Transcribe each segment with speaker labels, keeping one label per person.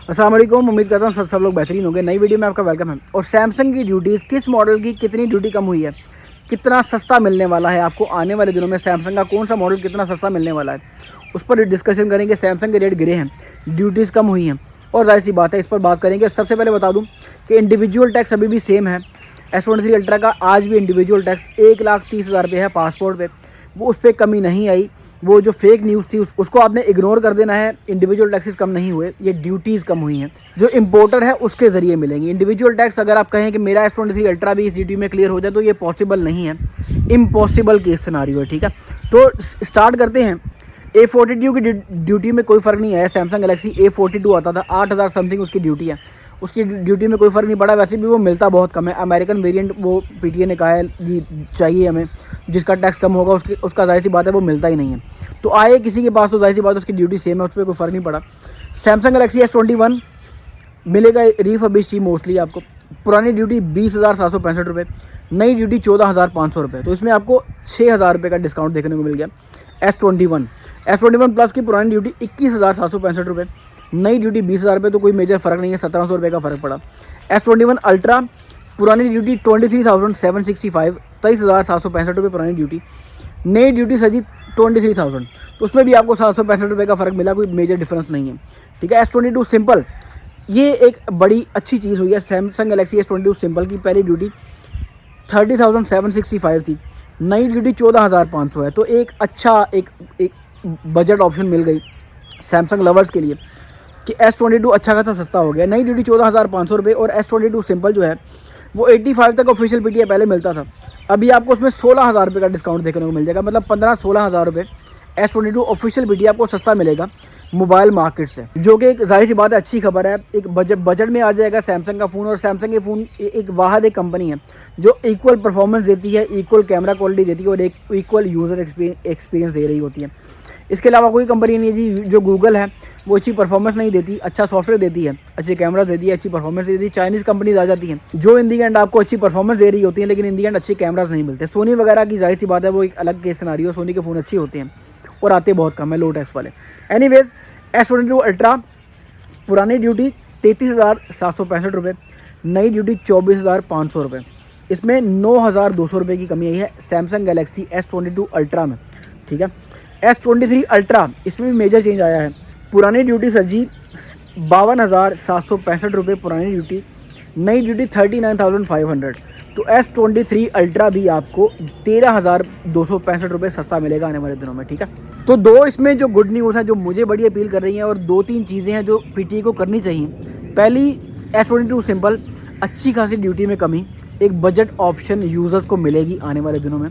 Speaker 1: अस्सलाम वालेकुम, उम्मीद करता हूँ सब लोग बेहतरीन होंगे। नई वीडियो में आपका वेलकम है। और सैमसंग की ड्यूटीज़, किस मॉडल की कितनी ड्यूटी कम हुई है, कितना सस्ता मिलने वाला है आपको आने वाले दिनों में, सैमसंग का कौन सा मॉडल कितना सस्ता मिलने वाला है, उस पर डिस्कशन करेंगे। सैमसंग के रेट गिरे हैं, ड्यूटीज़ कम हुई हैं और जाहिर सी बात है इस पर बात करेंगे। सबसे पहले बता दूँ कि इंडिविजुअल टैक्स अभी भी सेम है। S23 अल्ट्रा का आज भी इंडिविजुअल टैक्स 1,30,000 रुपये है पासपोर्ट पे, वो उस पर कमी नहीं आई। वो जो फेक न्यूज़ थी उसको आपने इग्नोर कर देना है। इंडिविजुअल टैक्सेस कम नहीं हुए, ये ड्यूटीज़ कम हुई हैं जो इंपोर्टर है उसके ज़रिए मिलेंगी। इंडिविजुअल टैक्स अगर आप कहें कि मेरा S23 अल्ट्रा भी इस ड्यूटी में क्लियर हो जाए तो ये पॉसिबल नहीं है, इम्पॉसिबल केस सिनारियो है। ठीक है, तो स्टार्ट करते हैं। A42 की ड्यूटी में कोई फ़र्क नहीं आया। सैमसंग गैलेक्सी A42 आता था, 8,000 समथिंग उसकी ड्यूटी है, उसकी ड्यूटी में कोई फ़र्क नहीं पड़ा। वैसे भी वो मिलता बहुत कम है। अमेरिकन वेरिएंट वो PTA ने कहा है जी चाहिए हमें, जिसका टैक्स कम होगा उसका जाहिर सी बात है वो मिलता ही नहीं है। तो आए किसी के पास तो जाहिर सी बात है उसकी ड्यूटी सेम है, उस पर कोई फ़र्क नहीं पड़ा। सैमसंग गैलेक्सी S21 मिलेगा रिफर्बिश्ड मोस्टली आपको। पुरानी ड्यूटी 20,765 रुपये, नई ड्यूटी 14,500 रुपये, तो इसमें आपको 6,000 रुपये का डिस्काउंट देखने को मिल गया। S21 प्लस की पुरानी ड्यूटी 21,765 रुपये, नई ड्यूटी 20,000 रुपये, तो कोई मेजर फ़र्क नहीं है, 1,700 रुपये का फ़र्क पड़ा। S21 अल्ट्रा पुरानी ड्यूटी 23,765, 23,765 रुपये पुरानी ड्यूटी, नई ड्यूटी सजी 23,000, तो उसमें भी आपको 765 रुपये का फ़र्क मिला, कोई मेजर डिफरेंस नहीं है। ठीक है, S22 सिंपल, ये एक बड़ी अच्छी चीज़ हुई है। सैमसंग गैलेक्सी S22 सिंपल की पहली ड्यूटी 30,765 थी, नई ड्यूटी 14,500 है, तो एक अच्छा एक बजट ऑप्शन मिल गई सैमसंग लवर्स के लिए कि S22 अच्छा खासा सस्ता हो गया। नई ड्यूटी 14,500 रुपये और S22 सिंपल जो है वो 85 तक ऑफिशियल PTA पहले मिलता था, अभी आपको उसमें 16,000 रुपये का डिस्काउंट देखने को मिल जाएगा, मतलब 15-16,000 रुपये S22 ऑफिशियल PTA आपको सस्ता मिलेगा मोबाइल मार्केट से, जो कि एक जाहिर सी बात है अच्छी खबर है। एक बजट में आ जाएगा सैमसंग का फ़ोन। और सैमसंग के फ़ोन एक वाहद एक कंपनी है जो इक्वल परफॉर्मेंस देती है, इक्वल कैमरा क्वालिटी देती है और एक इक्वल यूज़र एक्सपीरियंस दे रही होती है। इसके अलावा कोई कंपनी नहीं है जी। जो गूगल है वो अच्छी परफॉर्मेंस नहीं देती, अच्छा सॉफ्टवेयर देती है, अच्छे कैमरा देती है, अच्छी परफॉर्मेंस देती है। चाइनीज़ कंपनीज आ जाती हैं जो इन दी एंड आपको अच्छी परफॉर्मेंस दे रही होती हैं, लेकिन इन दी एंड अच्छे कैमराज नहीं मिलते। सोनी वगैरह की जाहिर सी बात है वो एक अलग केस सिनारियो, सोनी के फ़ोन अच्छे होते हैं और आते बहुत कम है, लो टैक्स वाले। एनीवेज, S22 अल्ट्रा पुरानी ड्यूटी 33,765 रुपये, नई ड्यूटी 24,500 रुपये, इसमें 9,200 रुपये की कमी आई है सैमसंग गैलेक्सी S22 अल्ट्रा में। ठीक है, S23 अल्ट्रा इसमें भी मेजर चेंज आया है। पुरानी ड्यूटी सजी 52,765 रुपये पुरानी ड्यूटी, नई ड्यूटी 39,500, तो S23 अल्ट्रा भी आपको 13,265 रुपये सस्ता मिलेगा आने वाले दिनों में। ठीक है, तो दो इसमें जो गुड न्यूज़ है जो मुझे बड़ी अपील कर रही हैं, और 2-3 चीज़ें हैं जो PTA को करनी चाहिए। पहली, S22 सिंपल अच्छी खासी ड्यूटी में कमी, एक बजट ऑप्शन यूज़र्स को मिलेगी आने वाले दिनों में।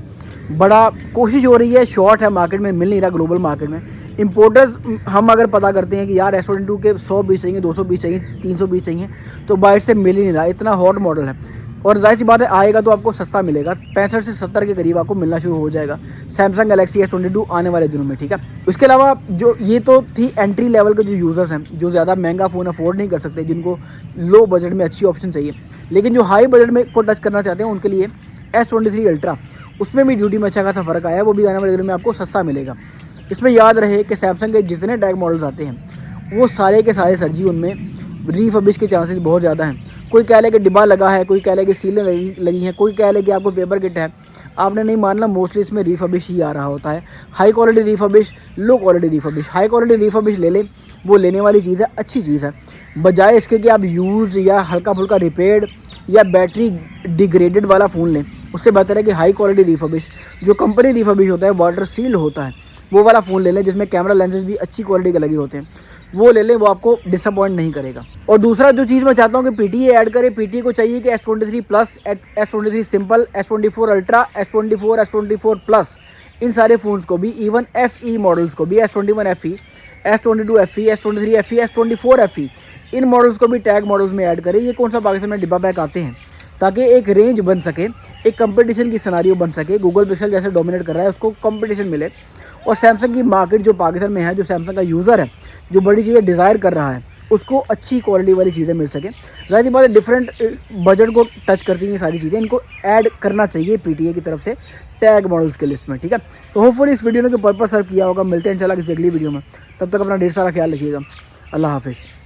Speaker 1: बड़ा कोशिश हो रही है, शॉर्ट है मार्केट में, मिल नहीं रहा ग्लोबल मार्केट में। इंपोर्टर्स हम अगर पता करते हैं कि यार S22 के 100 पीस चाहिए, 200 पीस चाहिए, 300 पीस चाहिए, तो बाहर से मिल ही नहीं रहा, इतना हॉट मॉडल है। और जाहिर सी बात है आएगा तो आपको सस्ता मिलेगा, 65 से 70 के करीब आपको मिलना शुरू हो जाएगा सैमसंग गैलेक्सी S22 आने वाले दिनों में। ठीक है, उसके अलावा जो ये तो थी एंट्री लेवल के जो यूज़र्स हैं, जो ज़्यादा महंगा फ़ोन अफोर्ड नहीं कर सकते, जिनको लो बजट में अच्छी ऑप्शन चाहिए, लेकिन जो हाई बजट में को टच करना चाहते हैं उनके लिए S23 अल्ट्रा, उसमें भी ड्यूटी में अच्छा खासा फ़र्क आया है, वो भी आने वाले दिनों में आपको सस्ता मिलेगा। इसमें याद रहे कि सैमसंग के जितने टैग मॉडल्स आते हैं वो सारे के सारे सर जी उनमें रीफर्बिश के चांसेस बहुत ज़्यादा हैं। कोई कह ले कि डिब्बा लगा है, कोई कह ले कि सीलें लगी हैं, कोई कह ले कि आपको पेपर किट है, आपने नहीं मानना, मोस्टली इसमें रीफर्बिश ही आ रहा होता है। High quality refurbish, low quality refurbish. High quality refurbish ले लें, वो लेने वाली चीज़ है, अच्छी चीज़ है, बजाय इसके कि आप यूज़ या हल्का फुल्का रिपेयर्ड या बैटरी डिग्रेडेड वाला फ़ोन लें। उससे बेहतर है कि हाई क्वालिटी रीफर्बिश, जो कंपनी रीफर्बिश होता है, वाटर सील्ड होता है, वो वाला फ़ोन ले लें जिसमें कैमरा लेंसेज भी अच्छी क्वालिटी के लगे होते हैं, वो ले लें, वो आपको डिसअपॉइंट नहीं करेगा। और दूसरा जो चीज़ मैं चाहता हूँ कि PTA ऐड करे, PTA को चाहिए कि S23 plus, S23 simple, S24 ultra, S24 plus, इन सारे फ़ोन्स को भी, इवन FE मॉडल्स को भी, S21 FE, S22 FE, S23 FE, S24 FE, इन मॉडल्स को भी टैग मॉडल्स में ऐड करें। ये कौन सा पाकिस्तान में डिब्बा पैक आते हैं, ताकि एक रेंज बन सके, एक कंपटीशन की सिनारियो बन सके। गूगल पिक्सल जैसे डोमिनेट कर रहा है उसको कंपटीशन मिले, और सैमसंग की मार्केट जो पाकिस्तान में है, जो सैमसंग का यूज़र है, जो बड़ी चीज़ें डिज़ायर कर रहा है, उसको अच्छी क्वालिटी वाली चीज़ें मिल सके। जाहिर सी बात है डिफरेंट बजट को टच करती हैं सारी चीज़ें, इनको ऐड करना चाहिए PTA की तरफ से टैग मॉडल्स के लिस्ट में। ठीक है, तो होपफुली इस वीडियो ने पर्पस सर्व किया होगा। मिलते हैं इंशाल्लाह किसी अगली वीडियो में, तब तक अपना ढेर सारा ख्याल रखिएगा। अल्लाह हाफिज़।